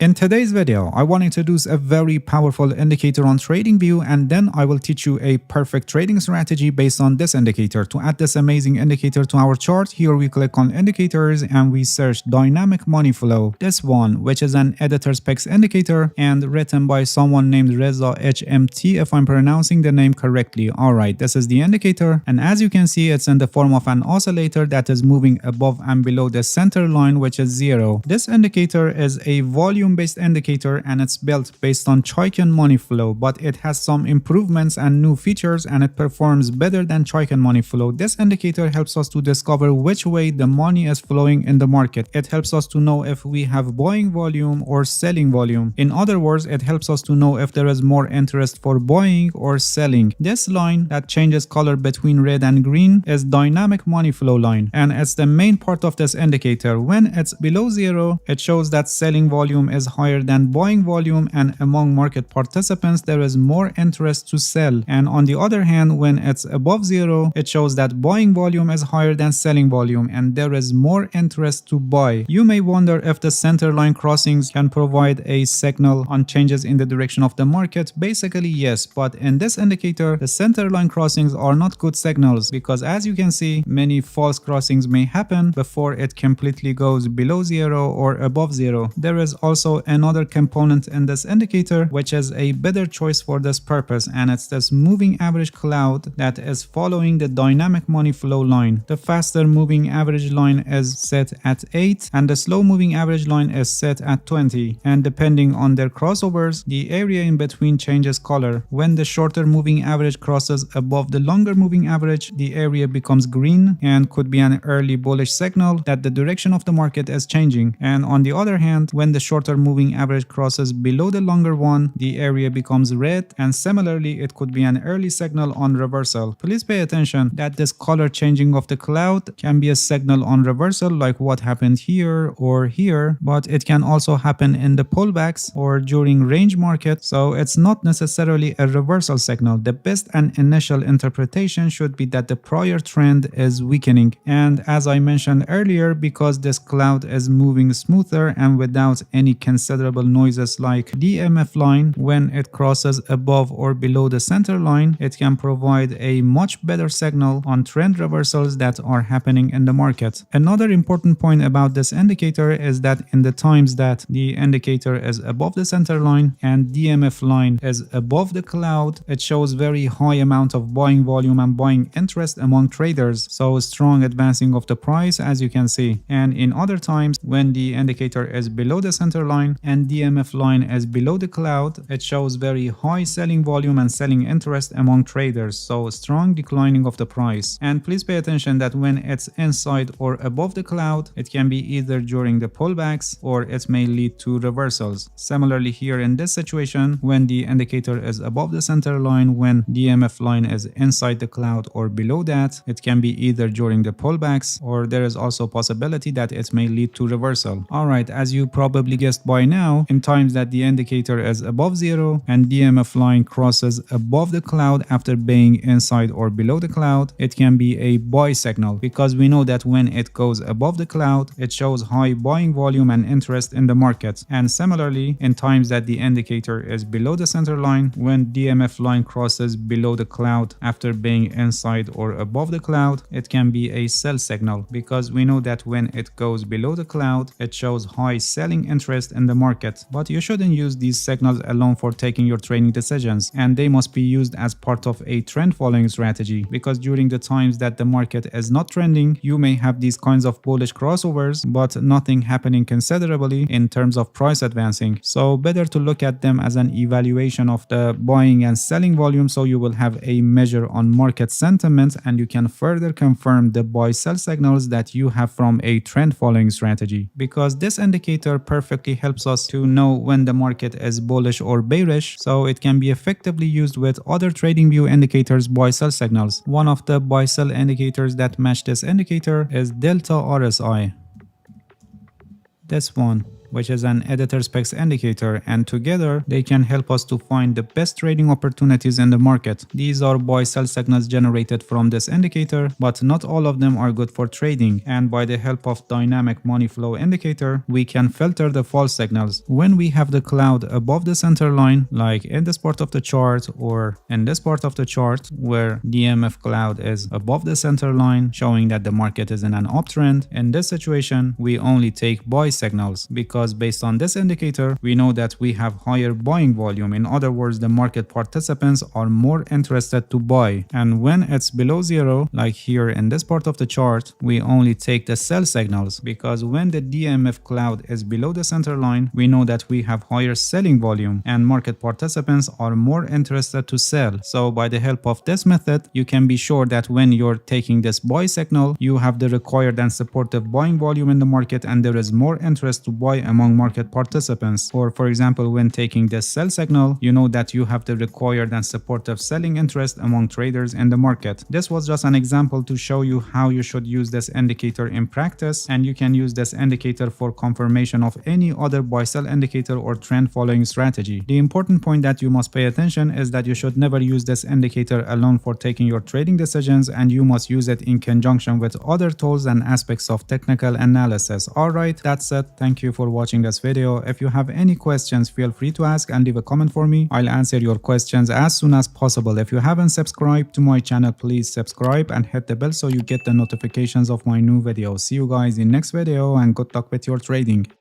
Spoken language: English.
In today's video, I want to introduce a very powerful indicator on TradingView, and then I will teach you a perfect trading strategy based on this indicator. To add this amazing indicator to our chart, here we click on indicators and we search dynamic money flow. This one, which is an editor's picks indicator and written by someone named Reza HMT, if I'm pronouncing the name correctly. Alright, this is the indicator, and as you can see, it's in the form of an oscillator that is moving above and below the center line, which is 0. This indicator is a volume based indicator and it's built based on Chaikin money flow, but it has some improvements and new features and it performs better than Chaikin money flow. This indicator helps us to discover which way the money is flowing in the market. It helps us to know if we have buying volume or selling volume. In other words, it helps us to know if there is more interest for buying or selling. This line that changes color between red and green is dynamic money flow line, and it's the main part of this indicator. When it's below 0, it shows that selling volume is higher than buying volume, and among market participants there is more interest to sell. And on the other hand, when it's above 0, it shows that buying volume is higher than selling volume and there is more interest to buy. You may wonder if the center line crossings can provide a signal on changes in the direction of the market. Basically yes, but in this indicator the center line crossings are not good signals, because as you can see, many false crossings may happen before it completely goes below 0 or above 0. There is also another component in this indicator which is a better choice for this purpose, and it's this moving average cloud that is following the dynamic money flow line. The faster moving average line is set at 8 and the slow moving average line is set at 20, and depending on their crossovers, the area in between changes color. When the shorter moving average crosses above the longer moving average, the area becomes green and could be an early bullish signal that the direction of the market is changing. And on the other hand, when the shorter moving average crosses below the longer one, the area becomes red, and similarly it could be an early signal on reversal. Please pay attention that this color changing of the cloud can be a signal on reversal, like what happened here or here, but it can also happen in the pullbacks or during range market, so it's not necessarily a reversal signal. The best and initial interpretation should be that the prior trend is weakening, and as I mentioned earlier, because this cloud is moving smoother and without any considerable noises like DMF line, when it crosses above or below the center line, it can provide a much better signal on trend reversals that are happening in the market. Another important point about this indicator is that in the times that the indicator is above the center line and DMF line is above the cloud, it shows very high amount of buying volume and buying interest among traders, so strong advancing of the price, as you can see. And in other times, when the indicator is below the center line and DMF line is below the cloud, it shows very high selling volume and selling interest among traders, so strong declining of the price. And please pay attention that when it's inside or above the cloud, it can be either during the pullbacks or it may lead to reversals. Similarly here in this situation, when the indicator is above the center line, when DMF line is inside the cloud or below that, it can be either during the pullbacks or there is also possibility that it may lead to reversal. Alright, as you probably guessed by now, in times that the indicator is above 0 and DMF line crosses above the cloud after being inside or below the cloud, it can be a buy signal, because we know that when it goes above the cloud, it shows high buying volume and interest in the market. And similarly, in times that the indicator is below the center line, when DMF line crosses below the cloud after being inside or above the cloud, it can be a sell signal, because we know that when it goes below the cloud, it shows high selling interest in the market. But you shouldn't use these signals alone for taking your trading decisions, and they must be used as part of a trend following strategy, because during the times that the market is not trending, you may have these kinds of bullish crossovers but nothing happening considerably in terms of price advancing. So better to look at them as an evaluation of the buying and selling volume, so you will have a measure on market sentiment and you can further confirm the buy sell signals that you have from a trend following strategy, because this indicator perfectly helps us to know when the market is bullish or bearish, so it can be effectively used with other TradingView indicators buy sell signals. One of the buy sell indicators that match this indicator is Delta RSI. This one. which is an editor specs indicator, and together they can help us to find the best trading opportunities in the market. These are buy-sell signals generated from this indicator, but not all of them are good for trading, and by the help of dynamic money flow indicator, we can filter the false signals. When we have the cloud above the center line, like in this part of the chart or in this part of the chart where DMF cloud is above the center line, showing that the market is in an uptrend, in this situation, we only take buy signals because based on this indicator, we know that we have higher buying volume. In other words, the market participants are more interested to buy. And when it's below zero, like here in this part of the chart, we only take the sell signals because when the DMF cloud is below the center line, we know that we have higher selling volume and market participants are more interested to sell. So by the help of this method, you can be sure that when you're taking this buy signal, you have the required and supportive buying volume in the market and there is more interest to buy among market participants. Or for example, when taking this sell signal, you know that you have the required and supportive selling interest among traders in the market. This was just an example to show you how you should use this indicator in practice, and you can use this indicator for confirmation of any other buy-sell indicator or trend following strategy. The important point that you must pay attention is that you should never use this indicator alone for taking your trading decisions, and you must use it in conjunction with other tools and aspects of technical analysis. Alright, that's it. Thank you for watching this video. If you have any questions, feel free to ask and leave a comment for me. I'll answer your questions as soon as possible. If you haven't subscribed to my channel, please subscribe and hit the bell so you get the notifications of my new videos. See you guys in next video and good luck with your trading.